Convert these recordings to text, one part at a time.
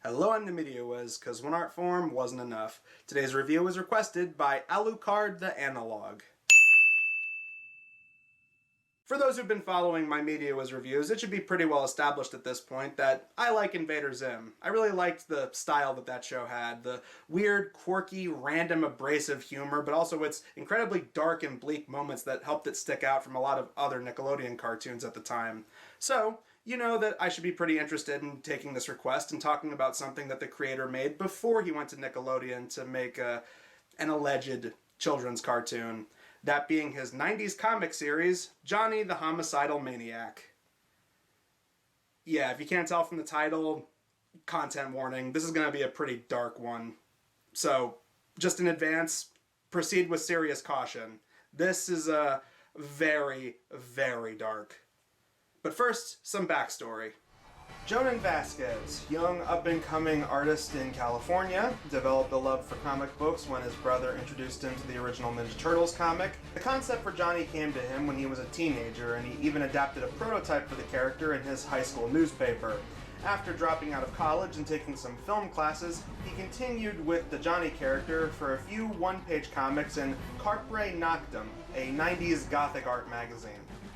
Hello, I'm Johnny, because one art form wasn't enough. Today's review was requested by Alucard the Analog. For those who've been following my Mediawiz reviews, it should be pretty well established at this point that I like Invader Zim. I really liked the style that show had, the weird, quirky, random, abrasive humor, but also its incredibly dark and bleak moments that helped it stick out from a lot of other Nickelodeon cartoons at the time. So, you know that I should be pretty interested in taking this request and talking about something that the creator made before he went to Nickelodeon to make an alleged children's cartoon. That being his 90s comic series, Johnny the Homicidal Maniac. Yeah, if you can't tell from the title, content warning, this is going to be a pretty dark one. So, just in advance, proceed with serious caution. This is very, very dark. But first, some backstory. Jhonen Vasquez, young up-and-coming artist in California, developed a love for comic books when his brother introduced him to the original Ninja Turtles comic. The concept for Johnny came to him when he was a teenager, and he even adapted a prototype for the character in his high school newspaper. After dropping out of college and taking some film classes, he continued with the Johnny character for a few one-page comics in Carpre Noctem, a 90s gothic art magazine.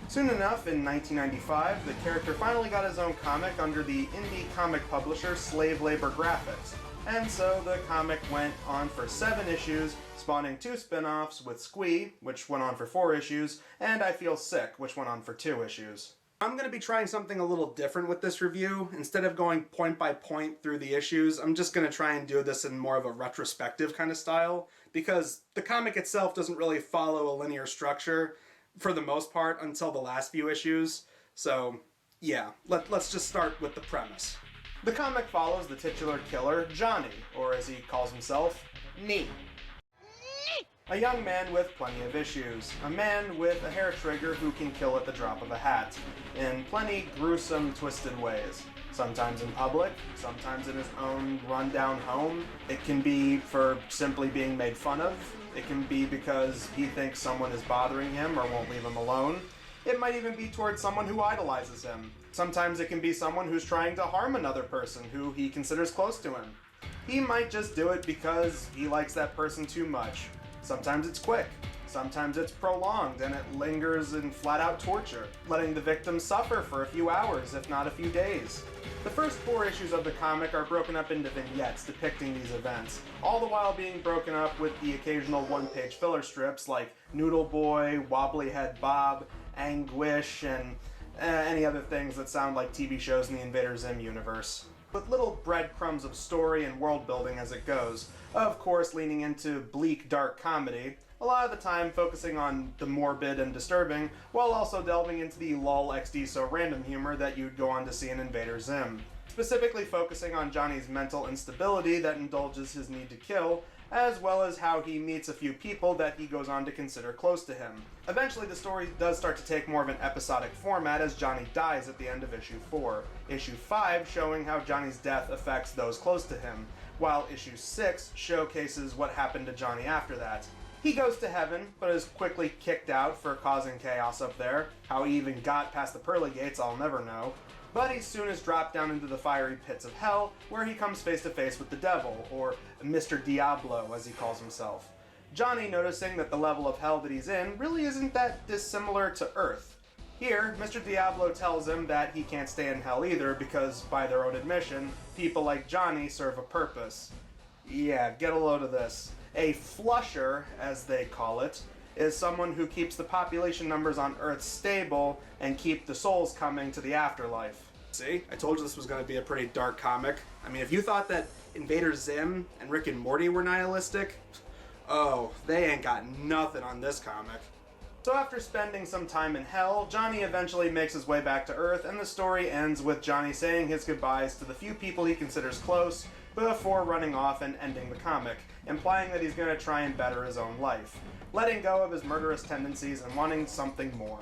Soon enough, in 1995, the character finally got his own comic under the indie comic publisher Slave Labor Graphics, and so the comic went on for 7 issues, spawning 2 spin-offs with Squee, which went on for 4 issues, and I Feel Sick, which went on for 2 issues. I'm going to be trying something a little different with this review. Instead of going point by point through the issues, I'm just going to try and do this in more of a retrospective kind of style, because the comic itself doesn't really follow a linear structure, for the most part, until the last few issues. So, yeah, let's just start with the premise. The comic follows the titular killer, Johnny, or as he calls himself, Nee. A young man with plenty of issues. A man with a hair trigger who can kill at the drop of a hat, in plenty gruesome, twisted ways. Sometimes in public, sometimes in his own rundown home. It can be for simply being made fun of. It can be because he thinks someone is bothering him or won't leave him alone. It might even be towards someone who idolizes him. Sometimes it can be someone who's trying to harm another person who he considers close to him. He might just do it because he likes that person too much. Sometimes it's quick. Sometimes it's prolonged and it lingers in flat-out torture, letting the victim suffer for a few hours, if not a few days. The first 4 issues of the comic are broken up into vignettes depicting these events, all the while being broken up with the occasional one-page filler strips like Noodle Boy, Wobbly Head Bob, Anguish, and any other things that sound like TV shows in the Invader Zim universe. With little breadcrumbs of story and world building as it goes, of course leaning into bleak dark comedy, a lot of the time focusing on the morbid and disturbing, while also delving into the lol XD so random humor that you'd go on to see in Invader Zim. Specifically focusing on Johnny's mental instability that indulges his need to kill, as well as how he meets a few people that he goes on to consider close to him. Eventually the story does start to take more of an episodic format as Johnny dies at the end of issue 4. Issue 5 showing how Johnny's death affects those close to him, while issue 6 showcases what happened to Johnny after that. He goes to heaven, but is quickly kicked out for causing chaos up there. How he even got past the pearly gates, I'll never know. But he soon is dropped down into the fiery pits of hell, where he comes face to face with the devil, or Mr. Diablo, as he calls himself. Johnny noticing that the level of hell that he's in really isn't that dissimilar to Earth. Here, Mr. Diablo tells him that he can't stay in hell either because, by their own admission, people like Johnny serve a purpose. Yeah, get a load of this. A flusher, as they call it, is someone who keeps the population numbers on Earth stable and keep the souls coming to the afterlife. See? I told you this was going to be a pretty dark comic. I mean, if you thought that Invader Zim and Rick and Morty were nihilistic, oh, they ain't got nothing on this comic. So after spending some time in hell, Johnny eventually makes his way back to Earth, and the story ends with Johnny saying his goodbyes to the few people he considers close before running off and ending the comic, implying that he's going to try and better his own life, letting go of his murderous tendencies and wanting something more.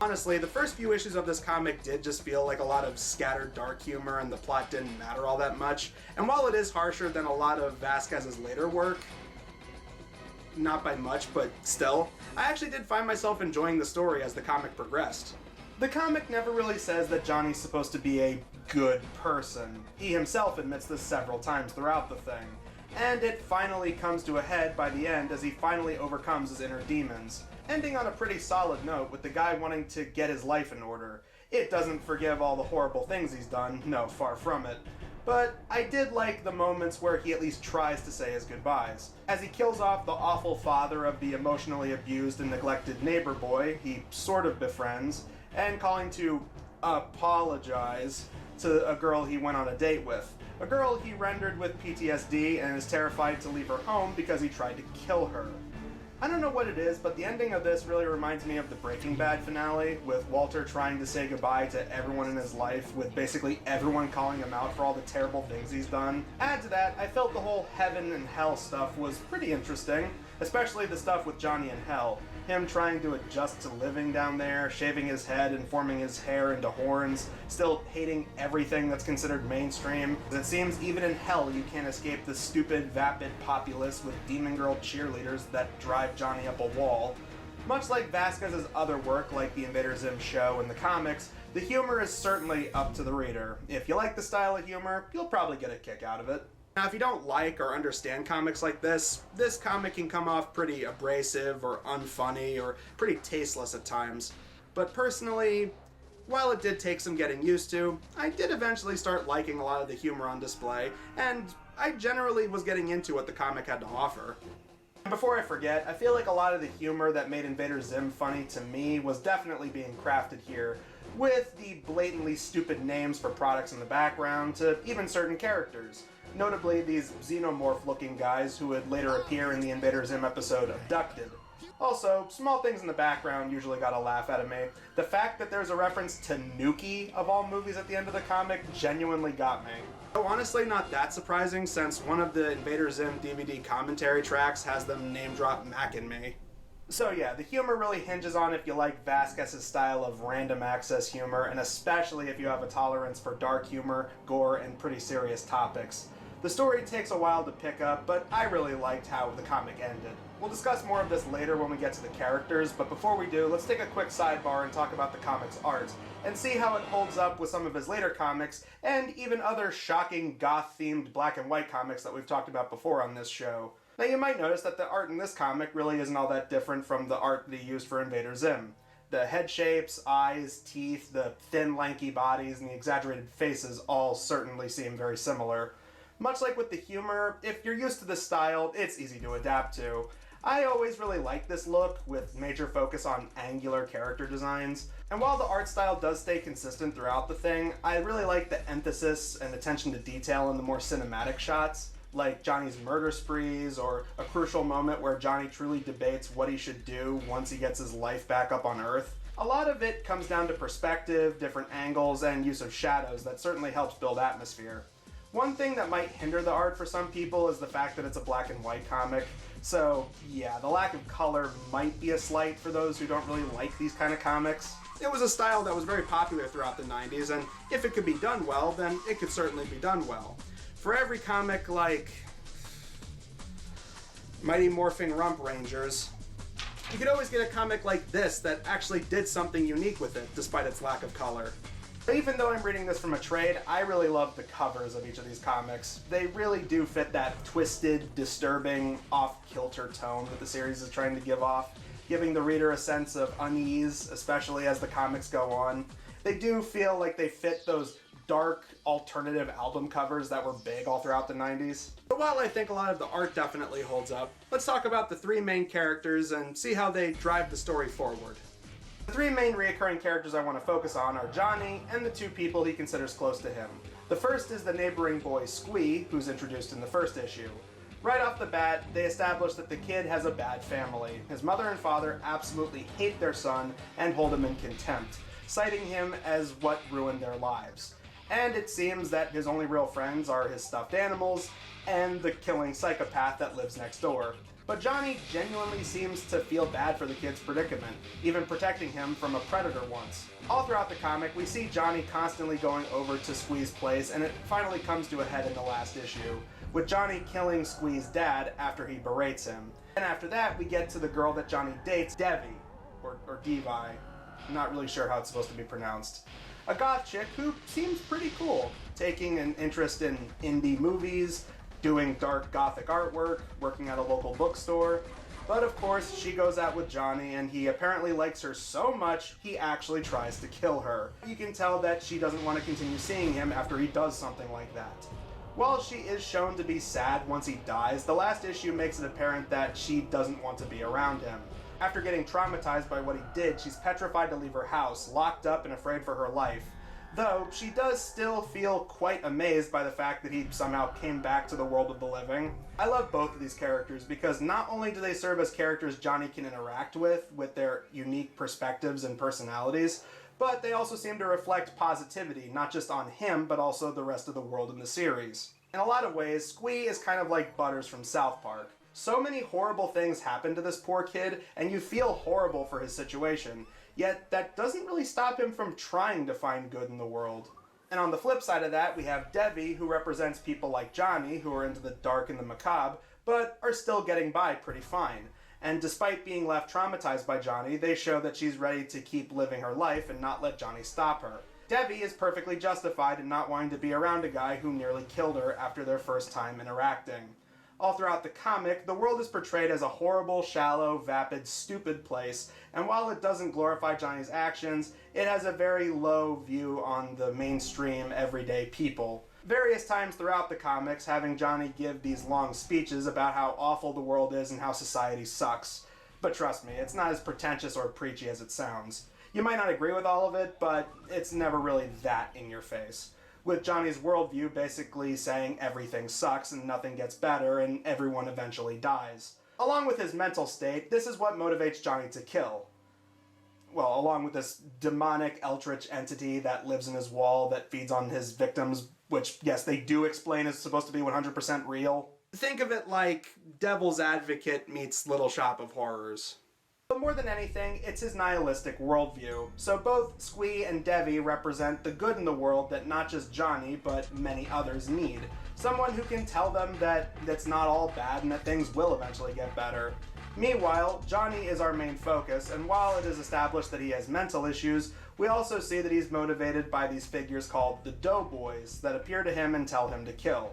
Honestly, the first few issues of this comic did just feel like a lot of scattered dark humor and the plot didn't matter all that much, and while it is harsher than a lot of Vasquez's later work, not by much, but still, I actually did find myself enjoying the story as the comic progressed. The comic never really says that Johnny's supposed to be a good person. He himself admits this several times throughout the thing. And it finally comes to a head by the end as he finally overcomes his inner demons, ending on a pretty solid note with the guy wanting to get his life in order. It doesn't forgive all the horrible things he's done, no, far from it. But I did like the moments where he at least tries to say his goodbyes. As he kills off the awful father of the emotionally abused and neglected neighbor boy he sort of befriends, and calling to apologize to a girl he went on a date with. A girl he rendered with PTSD and is terrified to leave her home because he tried to kill her. I don't know what it is, but the ending of this really reminds me of the Breaking Bad finale, with Walter trying to say goodbye to everyone in his life, with basically everyone calling him out for all the terrible things he's done. Add to that, I felt the whole heaven and hell stuff was pretty interesting, especially the stuff with Johnny in hell. Him trying to adjust to living down there, shaving his head and forming his hair into horns, still hating everything that's considered mainstream. It seems even in hell you can't escape the stupid, vapid populace with demon girl cheerleaders that drive Johnny up a wall. Much like Vasquez's other work, like the Invader Zim show and the comics, the humor is certainly up to the reader. If you like the style of humor, you'll probably get a kick out of it. Now, if you don't like or understand comics like this comic can come off pretty abrasive or unfunny or pretty tasteless at times. But personally, while it did take some getting used to, I did eventually start liking a lot of the humor on display, and I generally was getting into what the comic had to offer. And before I forget, I feel like a lot of the humor that made Invader Zim funny to me was definitely being crafted here, with the blatantly stupid names for products in the background to even certain characters. Notably, these xenomorph-looking guys who would later appear in the Invader Zim episode Abducted. Also, small things in the background usually got a laugh out of me. The fact that there's a reference to Nuki, of all movies, at the end of the comic genuinely got me. Though honestly not that surprising, since one of the Invader Zim DVD commentary tracks has them name-drop Mac and Me. So yeah, the humor really hinges on if you like Vasquez's style of random access humor, and especially if you have a tolerance for dark humor, gore, and pretty serious topics. The story takes a while to pick up, but I really liked how the comic ended. We'll discuss more of this later when we get to the characters, but before we do, let's take a quick sidebar and talk about the comic's art, and see how it holds up with some of his later comics, and even other shocking goth-themed black and white comics that we've talked about before on this show. Now you might notice that the art in this comic really isn't all that different from the art that he used for Invader Zim. The head shapes, eyes, teeth, the thin lanky bodies, and the exaggerated faces all certainly seem very similar. Much like with the humor, if you're used to this style, it's easy to adapt to. I always really like this look, with major focus on angular character designs. And while the art style does stay consistent throughout the thing, I really like the emphasis and attention to detail in the more cinematic shots, like Johnny's murder sprees, or a crucial moment where Johnny truly debates what he should do once he gets his life back up on Earth. A lot of it comes down to perspective, different angles, and use of shadows that certainly helps build atmosphere. One thing that might hinder the art for some people is the fact that it's a black and white comic. So yeah, the lack of color might be a slight for those who don't really like these kind of comics. It was a style that was very popular throughout the 90s, and if it could be done well, then it could certainly be done well. For every comic like Mighty Morphin Rump Rangers, you could always get a comic like this that actually did something unique with it, despite its lack of color. Even though I'm reading this from a trade, I really love the covers of each of these comics. They really do fit that twisted, disturbing, off-kilter tone that the series is trying to give off, giving the reader a sense of unease, especially as the comics go on. They do feel like they fit those dark, alternative album covers that were big all throughout the 90s. But while I think a lot of the art definitely holds up, let's talk about the three main characters and see how they drive the story forward. The three main reoccurring characters I want to focus on are Johnny and the two people he considers close to him. The first is the neighboring boy Squee, who's introduced in the first issue. Right off the bat, they establish that the kid has a bad family. His mother and father absolutely hate their son and hold him in contempt, citing him as what ruined their lives. And it seems that his only real friends are his stuffed animals and the killing psychopath that lives next door. But Johnny genuinely seems to feel bad for the kid's predicament, even protecting him from a predator once. All throughout the comic, we see Johnny constantly going over to Squee's place, and it finally comes to a head in the last issue, with Johnny killing Squee's dad after he berates him. And after that, we get to the girl that Johnny dates, Devi, or Devi. I'm not really sure how it's supposed to be pronounced. A goth chick who seems pretty cool, taking an interest in indie movies, doing dark gothic artwork, working at a local bookstore. But of course, she goes out with Johnny, and he apparently likes her so much, he actually tries to kill her. You can tell that she doesn't want to continue seeing him after he does something like that. While she is shown to be sad once he dies, the last issue makes it apparent that she doesn't want to be around him. After getting traumatized by what he did, she's petrified to leave her house, locked up and afraid for her life. Though, she does still feel quite amazed by the fact that he somehow came back to the world of the living. I love both of these characters because not only do they serve as characters Johnny can interact with their unique perspectives and personalities, but they also seem to reflect positivity, not just on him, but also the rest of the world in the series. In a lot of ways, Squee is kind of like Butters from South Park. So many horrible things happen to this poor kid, and you feel horrible for his situation. Yet, that doesn't really stop him from trying to find good in the world. And on the flip side of that, we have Devi, who represents people like Johnny, who are into the dark and the macabre, but are still getting by pretty fine. And despite being left traumatized by Johnny, they show that she's ready to keep living her life and not let Johnny stop her. Devi is perfectly justified in not wanting to be around a guy who nearly killed her after their first time interacting. All throughout the comic, the world is portrayed as a horrible, shallow, vapid, stupid place, and while it doesn't glorify Johnny's actions, it has a very low view on the mainstream, everyday people. Various times throughout the comics, having Johnny give these long speeches about how awful the world is and how society sucks. But trust me, it's not as pretentious or preachy as it sounds. You might not agree with all of it, but it's never really that in your face. With Johnny's worldview basically saying everything sucks and nothing gets better and everyone eventually dies. Along with his mental state, this is what motivates Johnny to kill. Well, along with this demonic eldritch entity that lives in his wall that feeds on his victims, which, yes, they do explain is supposed to be 100% real. Think of it like Devil's Advocate meets Little Shop of Horrors. But more than anything, it's his nihilistic worldview. So both Squee and Devi represent the good in the world that not just Johnny, but many others need. Someone who can tell them that it's not all bad and that things will eventually get better. Meanwhile, Johnny is our main focus, and while it is established that he has mental issues, we also see that he's motivated by these figures called the Doughboys that appear to him and tell him to kill.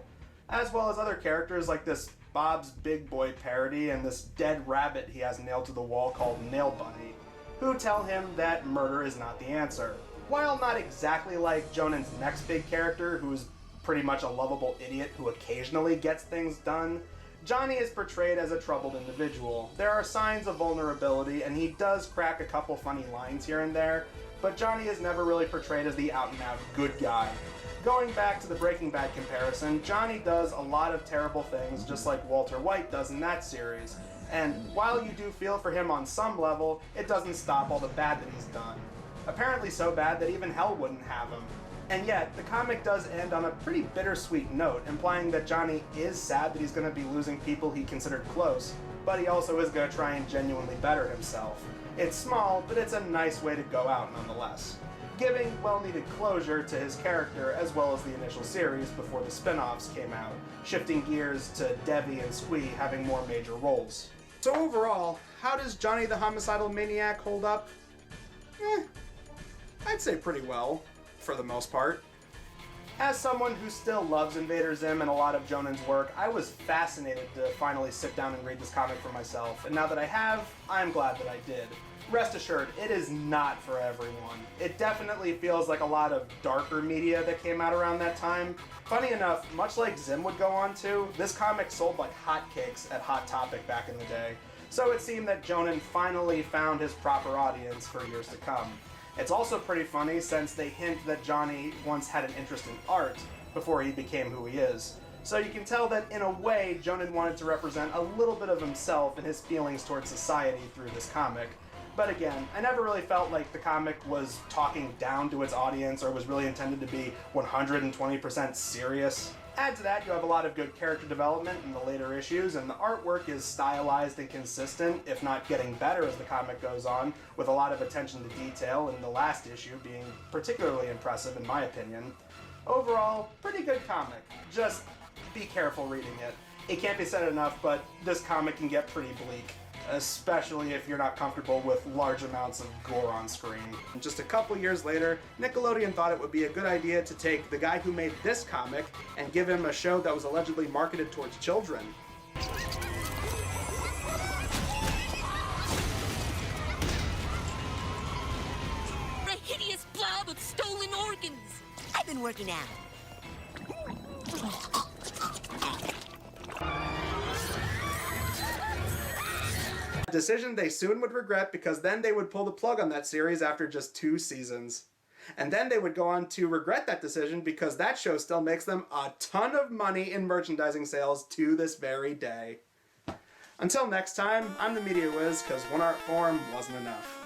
As well as other characters like this Bob's Big Boy parody and this dead rabbit he has nailed to the wall called Nail Bunny, who tell him that murder is not the answer. While not exactly like Jonen's next big character, who's pretty much a lovable idiot who occasionally gets things done, Johnny is portrayed as a troubled individual. There are signs of vulnerability, and he does crack a couple funny lines here and there, but Johnny is never really portrayed as the out-and-out good guy. Going back to the Breaking Bad comparison, Johnny does a lot of terrible things just like Walter White does in that series, and while you do feel for him on some level, it doesn't stop all the bad that he's done. Apparently so bad that even hell wouldn't have him. And yet, the comic does end on a pretty bittersweet note, implying that Johnny is sad that he's going to be losing people he considered close, but he also is going to try and genuinely better himself. It's small, but it's a nice way to go out nonetheless, giving well-needed closure to his character as well as the initial series before the spin-offs came out, shifting gears to Devi and Squee having more major roles. So overall, how does Johnny the Homicidal Maniac hold up? I'd say pretty well, for the most part. As someone who still loves Invader Zim and a lot of Jonen's work, I was fascinated to finally sit down and read this comic for myself, and now that I have, I'm glad that I did. Rest assured, it is not for everyone. It definitely feels like a lot of darker media that came out around that time. Funny enough, much like Zim would go on to, this comic sold like hotcakes at Hot Topic back in the day, so it seemed that Jhonen finally found his proper audience for years to come. It's also pretty funny since they hint that Johnny once had an interest in art before he became who he is. So you can tell that in a way, Jhonen wanted to represent a little bit of himself and his feelings towards society through this comic. But again, I never really felt like the comic was talking down to its audience or was really intended to be 120% serious. Add to that, you have a lot of good character development in the later issues, and the artwork is stylized and consistent, if not getting better as the comic goes on, with a lot of attention to detail, and the last issue being particularly impressive in my opinion. Overall, pretty good comic. Just be careful reading it. It can't be said enough, but this comic can get pretty bleak. especially if you're not comfortable with large amounts of gore on screen. Just a couple years later, Nickelodeon thought it would be a good idea to take the guy who made this comic and give him a show that was allegedly marketed towards children. A hideous blob of stolen organs! I've been working out. A decision they soon would regret, because then they would pull the plug on that series after just 2 seasons. And then they would go on to regret that decision because that show still makes them a ton of money in merchandising sales to this very day. Until next time, I'm the Media Wiz, because one art form wasn't enough.